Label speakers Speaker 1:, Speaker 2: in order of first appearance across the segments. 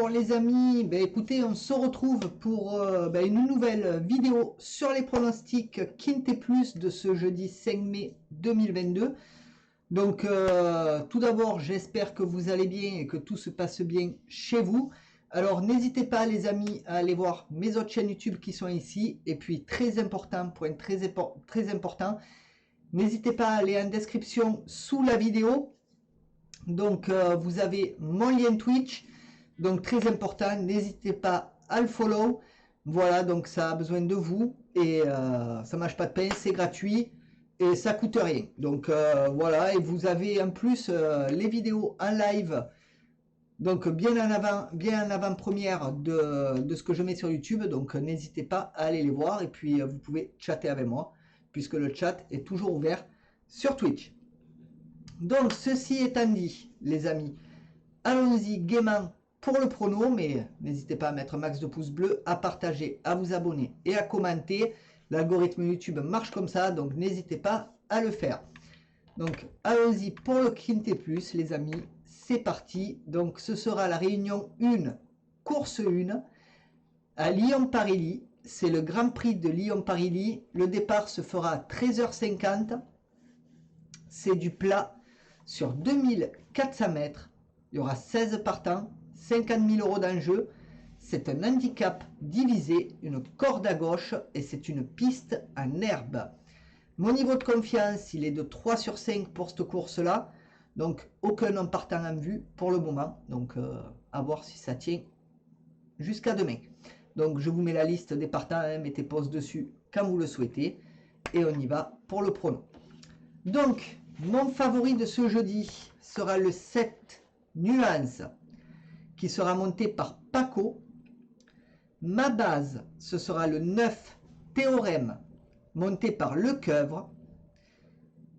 Speaker 1: Alors les amis, écoutez, on se retrouve pour une nouvelle vidéo sur les pronostics Quintet Plus de ce jeudi 5 mai 2022. Donc tout d'abord, j'espère que vous allez bien et que tout se passe bien chez vous. Alors n'hésitez pas les amis à aller voir mes autres chaînes YouTube qui sont ici. Et puis très important, point très important, n'hésitez pas à aller en description sous la vidéo. Donc vous avez mon lien Twitch. Donc très important, n'hésitez pas à le follow. Voilà, donc ça a besoin de vous et ça mange pas de pain, c'est gratuit et ça coûte rien. Donc voilà, et vous avez en plus les vidéos en live, donc bien en avant-première de ce que je mets sur YouTube. Donc n'hésitez pas à aller les voir et puis vous pouvez chatter avec moi puisque le chat est toujours ouvert sur Twitch. Donc ceci étant dit, les amis, allons-y gaiement pour le prono, mais n'hésitez pas à mettre max de pouces bleus, à partager, à vous abonner et à commenter. L'algorithme YouTube marche comme ça, donc n'hésitez pas à le faire. Donc allons-y pour le Quintet Plus, les amis, c'est parti. Donc ce sera la réunion 1, course 1, à Lyon-Parilly. C'est le Grand Prix de Lyon-Parilly. Le départ se fera à 13h50. C'est du plat sur 2400 mètres. Il y aura 16 partants. 50 000 € d'enjeu, c'est un handicap divisé, une corde à gauche et c'est une piste en herbe. Mon niveau de confiance, il est de 3 sur 5 pour cette course-là, donc aucun non partant en vue pour le moment, donc à voir si ça tient jusqu'à demain. Donc je vous mets la liste des partants, hein, mettez pause dessus quand vous le souhaitez et on y va pour le prono. Donc mon favori de ce jeudi sera le 7 Nuance, qui sera monté par Paco. Ma base, ce sera le 9 Théorème, monté par Lecoeuvre.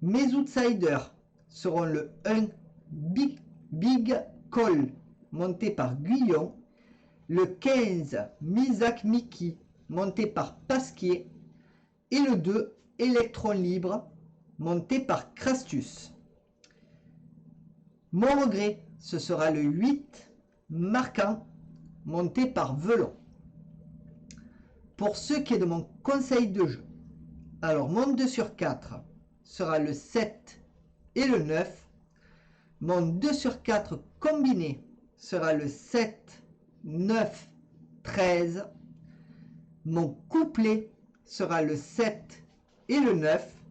Speaker 1: Mes outsiders seront le 1 Big Call, monté par Guyon. Le 15 Misak Mickey, monté par Pasquier. Et le 2 Electron Libre, monté par Crastus. Mon regret, ce sera le 8 Marquant, monté par Velon. Pour ce qui est de mon conseil de jeu, alors mon 2 sur 4 sera le 7 et le 9. Mon 2 sur 4 combiné sera le 7, 9, 13. Mon couplet sera le 7 et le 9.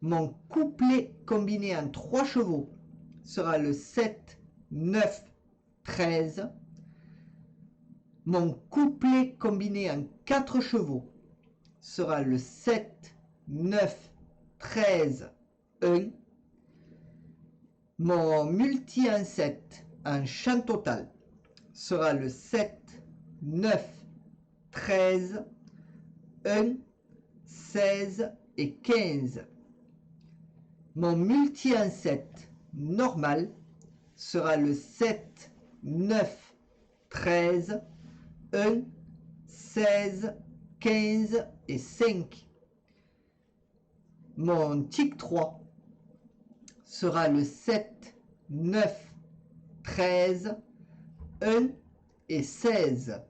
Speaker 1: Mon couplet combiné en 3 chevaux sera le 7, 9, 13. Mon couplet combiné en 4 chevaux sera le 7, 9, 13, 1. Mon multi en 7 en champ total sera le 7, 9, 13, 1, 16 et 15. Mon multi en 7 normal sera le 7, 9, 13, 1, 16, 15 et 5. Mon tic 3 sera le 7, 9, 13, 1 et 16.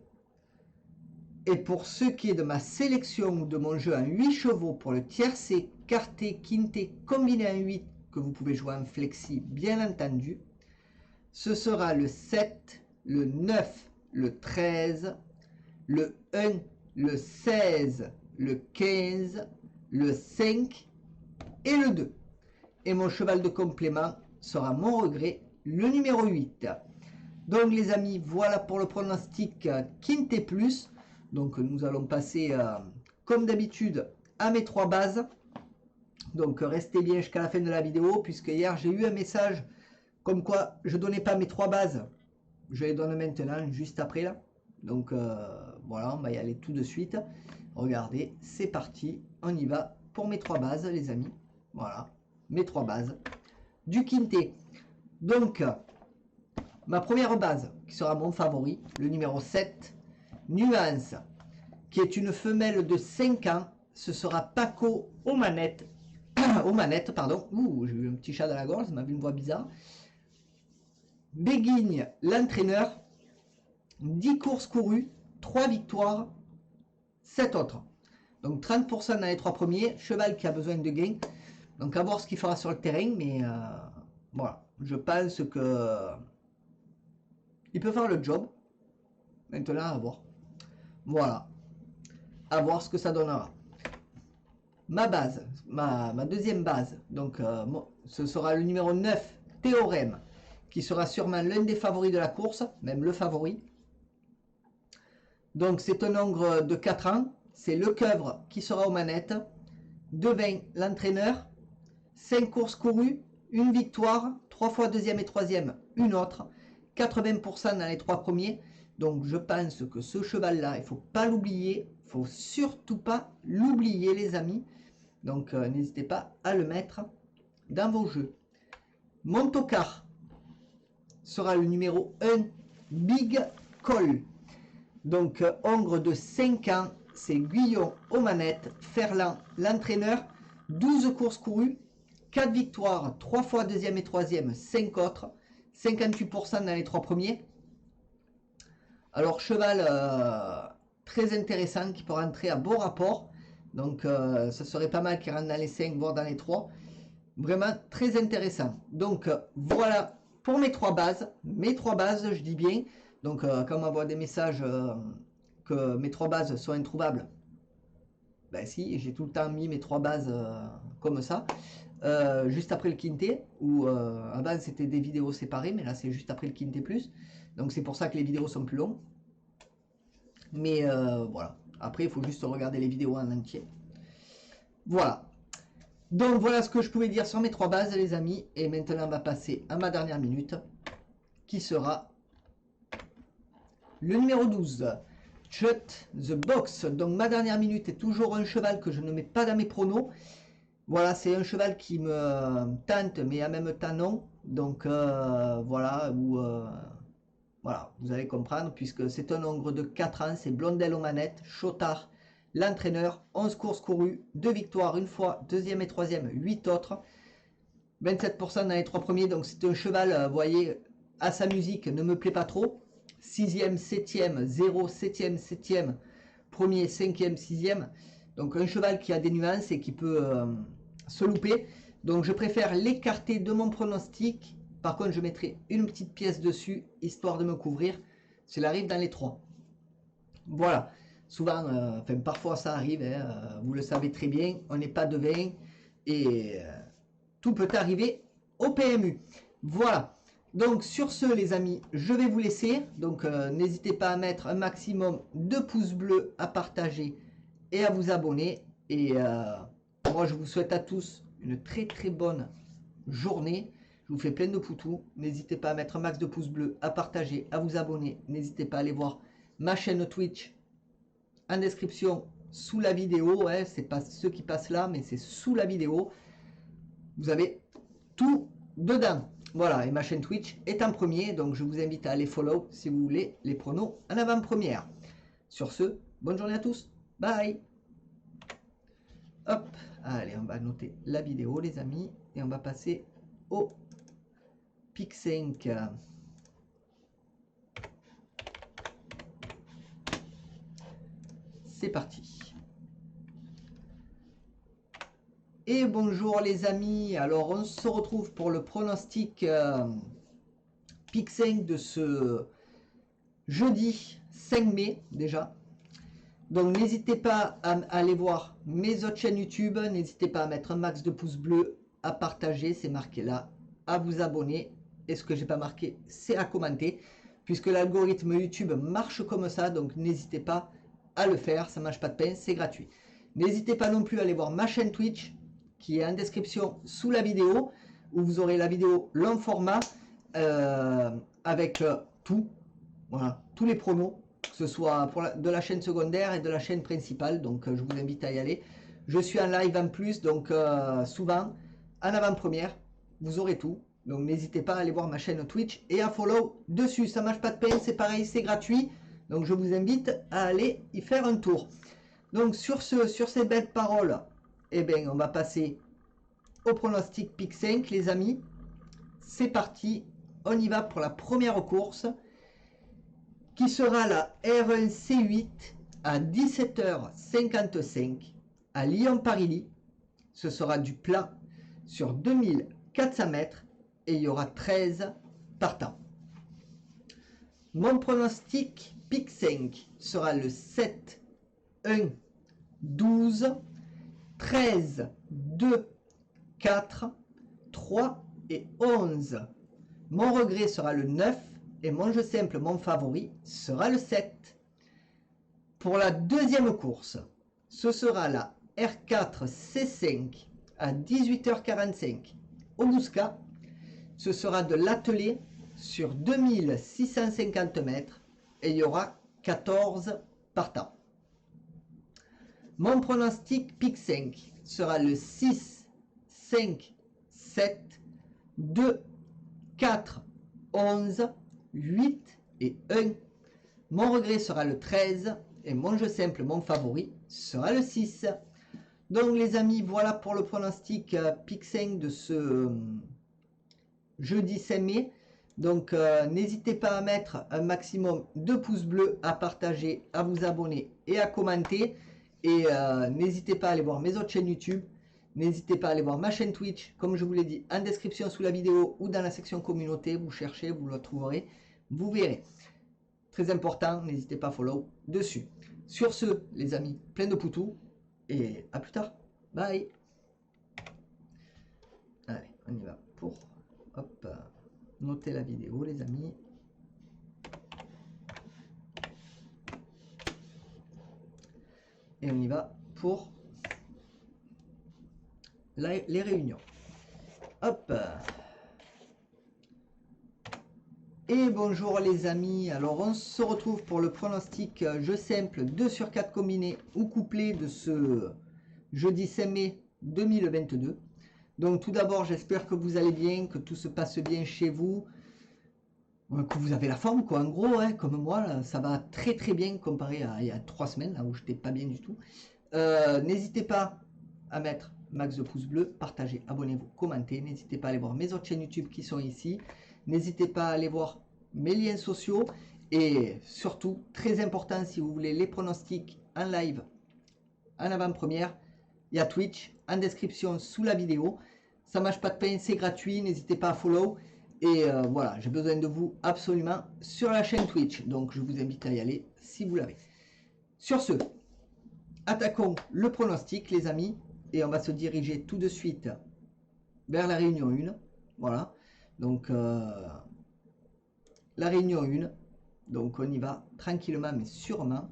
Speaker 1: Et pour ce qui est de ma sélection ou de mon jeu en 8 chevaux pour le tiercé, quarté, quinté, combiné en 8, que vous pouvez jouer en flexi bien entendu, ce sera le 7, le 9, le 13, le 1, le 16, le 15, le 5 et le 2. Et mon cheval de complément sera mon regret, le numéro 8. Donc les amis, voilà pour le pronostic Quintet Plus. Donc nous allons passer comme d'habitude à mes 3 bases. Donc restez bien jusqu'à la fin de la vidéo, puisque hier j'ai eu un message comme quoi je donnais pas mes 3 bases. Je les donne maintenant, juste après là. Donc voilà, on va y aller tout de suite. Regardez, c'est parti. On y va pour mes 3 bases, les amis. Voilà, mes 3 bases du Quintet. Donc, ma première base, qui sera mon favori, le numéro 7, Nuance, qui est une femelle de 5 ans. Ce sera Paco aux manettes. Aux manettes, pardon. Ouh, j'ai eu un petit chat dans la gorge, ça m'a vu une voix bizarre. Béguigne, l'entraîneur. 10 courses courues, 3 victoires, 7 autres. Donc 30% dans les 3 premiers. Cheval qui a besoin de gains. Donc à voir ce qu'il fera sur le terrain. Mais voilà, je pense que il peut faire le job. Maintenant, à voir. Voilà. À voir ce que ça donnera. Ma base, ma deuxième base, donc ce sera le numéro 9, Théorème, qui sera sûrement l'un des favoris de la course, même le favori. Donc c'est un ogre de 4 ans, c'est Le Coeuvre qui sera aux manettes, Devin l'entraîneur, 5 courses courues, une victoire, 3 fois deuxième et troisième, une autre, 80% dans les 3 premiers. Donc je pense que ce cheval-là, il ne faut pas l'oublier, il ne faut surtout pas l'oublier les amis. Donc n'hésitez pas à le mettre dans vos jeux. Mon tocard sera le numéro 1, Big Call. Donc ogre de 5 ans, c'est Guillaume aux manettes, Ferland l'entraîneur, 12 courses courues, 4 victoires, 3 fois deuxième et troisième, 5 autres, 58% dans les 3 premiers. Alors cheval très intéressant qui peut rentrer à beau rapport. Donc ça serait pas mal qu'il rentre dans les 5 voire dans les 3. Vraiment très intéressant. Donc voilà pour mes 3 bases. Mes 3 bases, je dis bien. Donc quand on m'envoie des messages que mes 3 bases sont introuvables. Ben si, j'ai tout le temps mis mes 3 bases comme ça. Juste après le quintet. Où avant c'était des vidéos séparées. Mais là c'est juste après le quintet plus. Donc c'est pour ça que les vidéos sont plus longues. Mais voilà. Après, il faut juste regarder les vidéos en entier. Voilà. Donc voilà ce que je pouvais dire sur mes 3 bases, les amis. Et maintenant, on va passer à ma dernière minute, qui sera le numéro 12. Shut the Box. Donc ma dernière minute est toujours un cheval que je ne mets pas dans mes pronos. Voilà, c'est un cheval qui me tente, mais en même temps non. Donc voilà, voilà, vous allez comprendre, puisque c'est un ogre de 4 ans, c'est Blondel aux manettes, Chotard, l'entraîneur, 11 courses courues, 2 victoires, une fois, deuxième et troisième, 8 autres, 27% dans les 3 premiers, donc c'est un cheval, vous voyez, à sa musique, ne me plaît pas trop, 6e, 7e, 0, 7e, 7e, 1er, 5e, 6e, donc un cheval qui a des nuances et qui peut se louper, donc je préfère l'écarter de mon pronostic. Par contre, je mettrai une petite pièce dessus, histoire de me couvrir, s'il arrive dans les 3. Voilà. Souvent, enfin parfois ça arrive, hein, vous le savez très bien, on n'est pas devin, et tout peut arriver au PMU. Voilà. Donc sur ce les amis, je vais vous laisser. Donc n'hésitez pas à mettre un maximum de pouces bleus, à partager et à vous abonner. Et moi je vous souhaite à tous une très très bonne journée. Je vous fais plein de poutous. N'hésitez pas à mettre un max de pouces bleus, à partager, à vous abonner. N'hésitez pas à aller voir ma chaîne Twitch en description sous la vidéo. Ouais, c'est pas ceux qui passent là, mais c'est sous la vidéo. Vous avez tout dedans. Voilà, et ma chaîne Twitch est en premier. Donc je vous invite à aller follow si vous voulez les pronos en avant-première. Sur ce, bonne journée à tous. Bye. Hop, allez, on va noter la vidéo les amis. Et on va passer au Pick 5. C'est parti. Et bonjour les amis. Alors on se retrouve pour le pronostic Pick 5 de ce jeudi 5 mai déjà. Donc n'hésitez pas à aller voir mes autres chaînes YouTube. N'hésitez pas à mettre un max de pouces bleus, à partager, c'est marqué là, à vous abonner. Et ce que j'ai pas marqué, c'est à commenter, puisque l'algorithme YouTube marche comme ça, donc n'hésitez pas à le faire, ça ne mange pas de pain, c'est gratuit. N'hésitez pas non plus à aller voir ma chaîne Twitch, qui est en description sous la vidéo, où vous aurez la vidéo long format, avec tout, voilà, tous les pronos, que ce soit pour de la chaîne secondaire et de la chaîne principale, donc je vous invite à y aller. Je suis en live en plus, donc souvent, en avant-première, vous aurez tout. Donc n'hésitez pas à aller voir ma chaîne Twitch et à follow dessus. Ça marche pas de peine, c'est pareil, c'est gratuit. Donc je vous invite à aller y faire un tour. Donc sur ces belles paroles, eh bien, on va passer au pronostic Pick 5 les amis. C'est parti, on y va pour la première course. qui sera la R1C8 à 17h55 à Lyon-Paris. Ce sera du plat sur 2400 mètres et il y aura 13 partants. Mon pronostic pic 5 sera le 7, 1, 12, 13, 2, 4, 3 et 11. Mon regret sera le 9 et mon jeu simple, mon favori, sera le 7. Pour la deuxième course, ce sera la R4 C5 à 18h45 au Bouscat. Ce sera de l'atelier sur 2650 mètres et il y aura 14 partants. Mon pronostic pic 5 sera le 6, 5, 7, 2, 4, 11, 8 et 1. Mon regret sera le 13 et mon jeu simple, mon favori, sera le 6. Donc les amis, voilà pour le pronostic pic 5 de ce jeudi 5 mai. Donc n'hésitez pas à mettre un maximum de pouces bleus, à partager, à vous abonner et à commenter. Et n'hésitez pas à aller voir mes autres chaînes YouTube. N'hésitez pas à aller voir ma chaîne Twitch, comme je vous l'ai dit, en description sous la vidéo ou dans la section communauté. Vous cherchez, vous le trouverez, vous verrez. Très important, n'hésitez pas à follow dessus. Sur ce, les amis, plein de poutous et à plus tard. Bye. Allez, on y va pour hop, noter la vidéo, les amis. Et on y va pour les réunions. Hop. Et bonjour les amis. Alors on se retrouve pour le pronostic jeu simple 2 sur 4 combiné ou couplé de ce jeudi 5 mai 2022. Donc tout d'abord, j'espère que vous allez bien, que tout se passe bien chez vous, que vous avez la forme quoi. En gros, hein, comme moi, là, ça va très très bien comparé à il y a 3 semaines là où j'étais pas bien du tout. N'hésitez pas à mettre max de pouces bleus, partagez, abonnez-vous, commentez. N'hésitez pas à aller voir mes autres chaînes YouTube qui sont ici. N'hésitez pas à aller voir mes liens sociaux. Et surtout, très important, si vous voulez les pronostics en live, en avant-première, il y a Twitch en description sous la vidéo. Ça ne mâche pas de pain, c'est gratuit. N'hésitez pas à follow. Et voilà, j'ai besoin de vous absolument sur la chaîne Twitch. Donc, je vous invite à y aller si vous l'avez. Sur ce, attaquons le pronostic, les amis. Et on va se diriger tout de suite vers la réunion 1. Voilà. Donc, la réunion 1. Donc, on y va tranquillement, mais sûrement.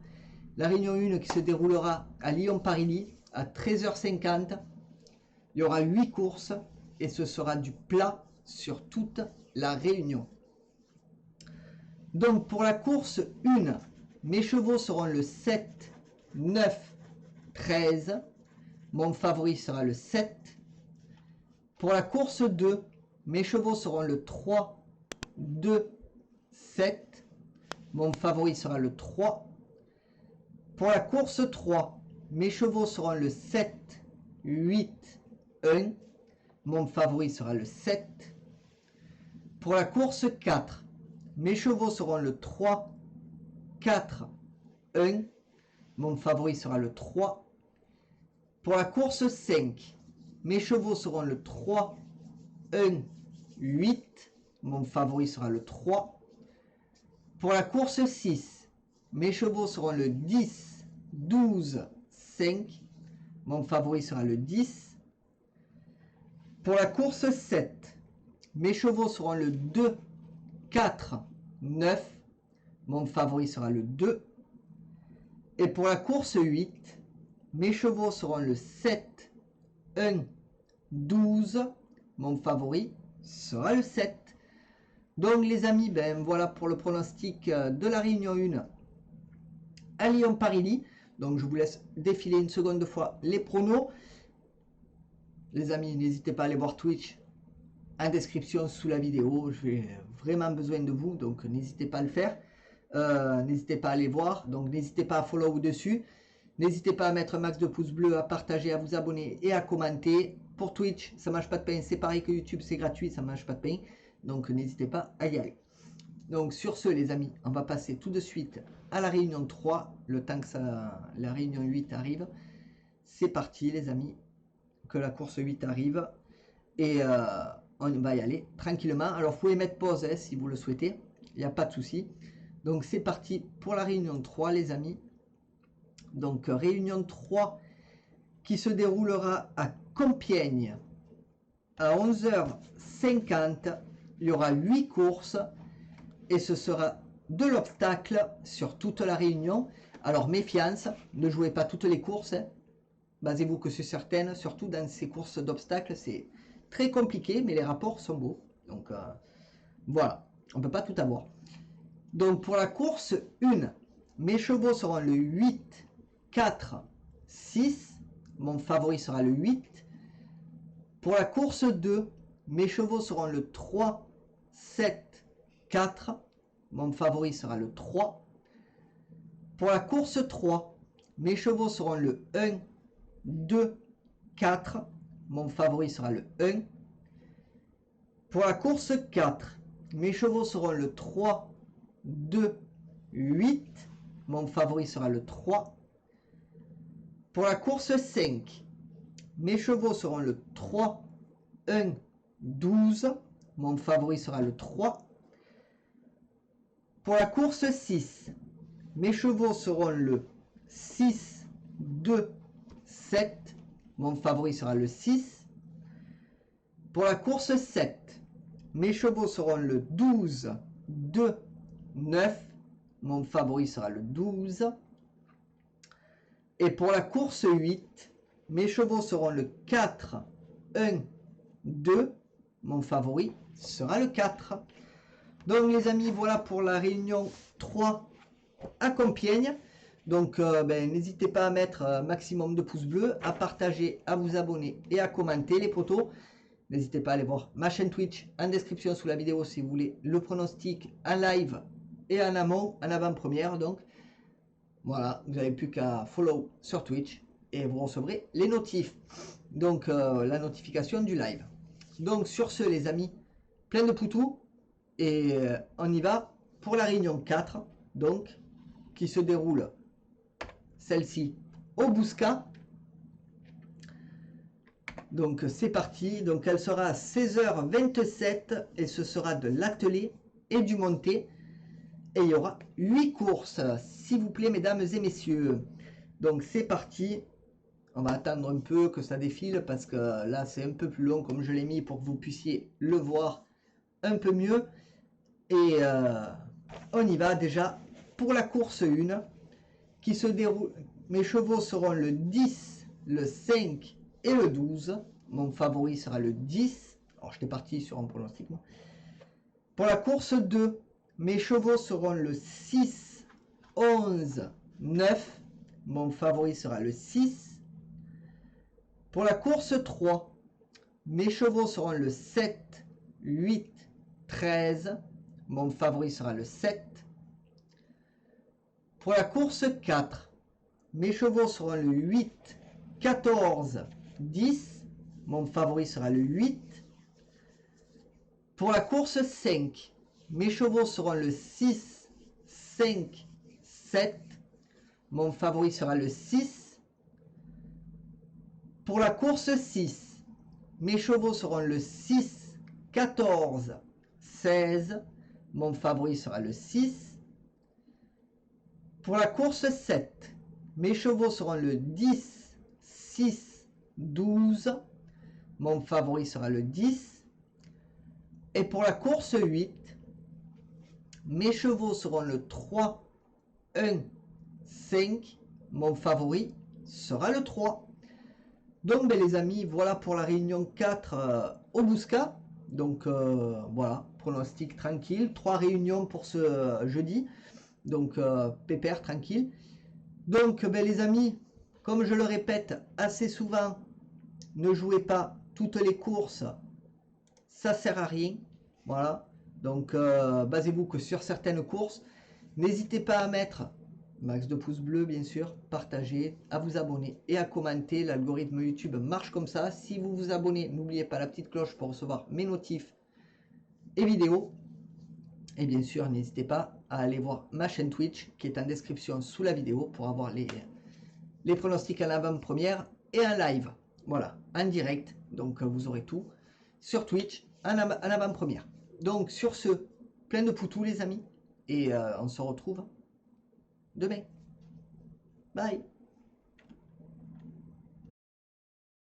Speaker 1: La réunion 1 qui se déroulera à Lyon-Paris à 13h50. Il y aura 8 courses et ce sera du plat sur toute la réunion. Donc, pour la course 1, mes chevaux seront le 7, 9, 13. Mon favori sera le 7. Pour la course 2, mes chevaux seront le 3, 2, 7. Mon favori sera le 3. Pour la course 3, mes chevaux seront le 7, 8, 1. Mon favori sera le 7. Pour la course 4, mes chevaux seront le 3, 4, 1. Mon favori sera le 3. Pour la course 5, mes chevaux seront le 3, 1, 8. Mon favori sera le 3. Pour la course 6, mes chevaux seront le 10, 12, 5. Mon favori sera le 10. Pour la course 7, mes chevaux seront le 2, 4, 9. Mon favori sera le 2. Et pour la course 8, mes chevaux seront le 7, 1, 12. Mon favori sera le 7. Donc les amis, ben voilà pour le pronostic de la réunion 1 à Lyon-Paris. Donc je vous laisse défiler une seconde fois les pronos. Les amis, n'hésitez pas à aller voir Twitch en description sous la vidéo. J'ai vraiment besoin de vous, donc n'hésitez pas à le faire. N'hésitez pas à aller voir, donc n'hésitez pas à follow dessus. N'hésitez pas à mettre un max de pouces bleus, à partager, à vous abonner et à commenter. Pour Twitch, ça ne mange pas de pain, c'est pareil que YouTube, c'est gratuit, ça ne mange pas de pain. Donc n'hésitez pas à y aller. Donc sur ce les amis, on va passer tout de suite à la réunion 3, le temps que la réunion 8 arrive. C'est parti les amis, que la course 8 arrive. Et on va y aller tranquillement. Alors vous pouvez mettre pause hein, si vous le souhaitez, il n'y a pas de souci. Donc c'est parti pour la réunion 3 les amis. Donc réunion 3 qui se déroulera à Compiègne à 11h50. Il y aura 8 courses et ce sera de l'obstacle sur toute la réunion. Alors méfiance, ne jouez pas toutes les courses. Hein. Basez-vous que sur certaines, surtout dans ces courses d'obstacles, c'est très compliqué, mais les rapports sont beaux. Donc voilà, on ne peut pas tout avoir. Donc pour la course 1, mes chevaux seront le 8, 4, 6. Mon favori sera le 8. Pour la course 2, mes chevaux seront le 3, 7, 4. Mon favori sera le 3. Pour la course 3, mes chevaux seront le 1, 2, 4. Mon favori sera le 1. Pour la course 4, mes chevaux seront le 3, 2, 8. Mon favori sera le 3. Pour la course 5, mes chevaux seront le 3, 1, 12. Mon favori sera le 3. Pour la course 6, mes chevaux seront le 6, 2, 7. Mon favori sera le 6. Pour la course 7, mes chevaux seront le 12, 2, 9. Mon favori sera le 12. Et pour la course 8, mes chevaux seront le 4, 1, 2. Mon favori sera le 4. Donc les amis, voilà pour la réunion 3 à Compiègne. Donc n'hésitez pas à mettre un maximum de pouces bleus, à partager, à vous abonner et à commenter les potos. N'hésitez pas à aller voir ma chaîne Twitch en description sous la vidéo si vous voulez le pronostic en live et en amont, en avant-première. Donc voilà, vous n'avez plus qu'à follow sur Twitch et vous recevrez les notifs. Donc la notification du live. Donc sur ce les amis, plein de poutous et on y va pour la réunion 4. Donc qui se déroule celle-ci au Bouscat. Donc c'est parti, donc elle sera à 16h27 et ce sera de l'attelé et du monté. Et il y aura 8 courses, s'il vous plaît mesdames et messieurs. Donc c'est parti, on va attendre un peu que ça défile parce que là c'est un peu plus long comme je l'ai mis pour que vous puissiez le voir un peu mieux. Et on y va déjà pour la course 1 qui se déroule. Mes chevaux seront le 10, le 5 et le 12. Mon favori sera le 10. Alors j'étais parti sur un pronostic. Moi. Pour la course 2, mes chevaux seront le 6, 11, 9. Mon favori sera le 6. Pour la course 3, mes chevaux seront le 7, 8, 13. Mon favori sera le 7. Pour la course 4, mes chevaux seront le 8, 14, 10. Mon favori sera le 8. Pour la course 5, mes chevaux seront le 6, 5, 7. Mon favori sera le 6. Pour la course 6, mes chevaux seront le 6, 14, 16. Mon favori sera le 6. Pour la course 7, mes chevaux seront le 10, 6, 12. Mon favori sera le 10. Et pour la course 8, mes chevaux seront le 3, 1, 5. Mon favori sera le 3. Donc les amis, voilà pour la réunion 4 au Bouscat. Donc voilà, pronostic tranquille. 3 réunions pour ce jeudi. Donc pépère, tranquille. Donc les amis, comme je le répète assez souvent, ne jouez pas toutes les courses. Ça sert à rien. Voilà. Donc basez-vous que sur certaines courses. N'hésitez pas à mettre max de pouces bleus bien sûr, partager, à vous abonner et à commenter. L'algorithme YouTube marche comme ça. Si vous vous abonnez, n'oubliez pas la petite cloche pour recevoir mes notifs et vidéos. Et bien sûr, n'hésitez pas à aller voir ma chaîne Twitch qui est en description sous la vidéo pour avoir les pronostics en avant-première et en live. Voilà, en direct. Donc vous aurez tout sur Twitch en avant-première. Donc sur ce, plein de poutous les amis. Et on se retrouve demain. Bye.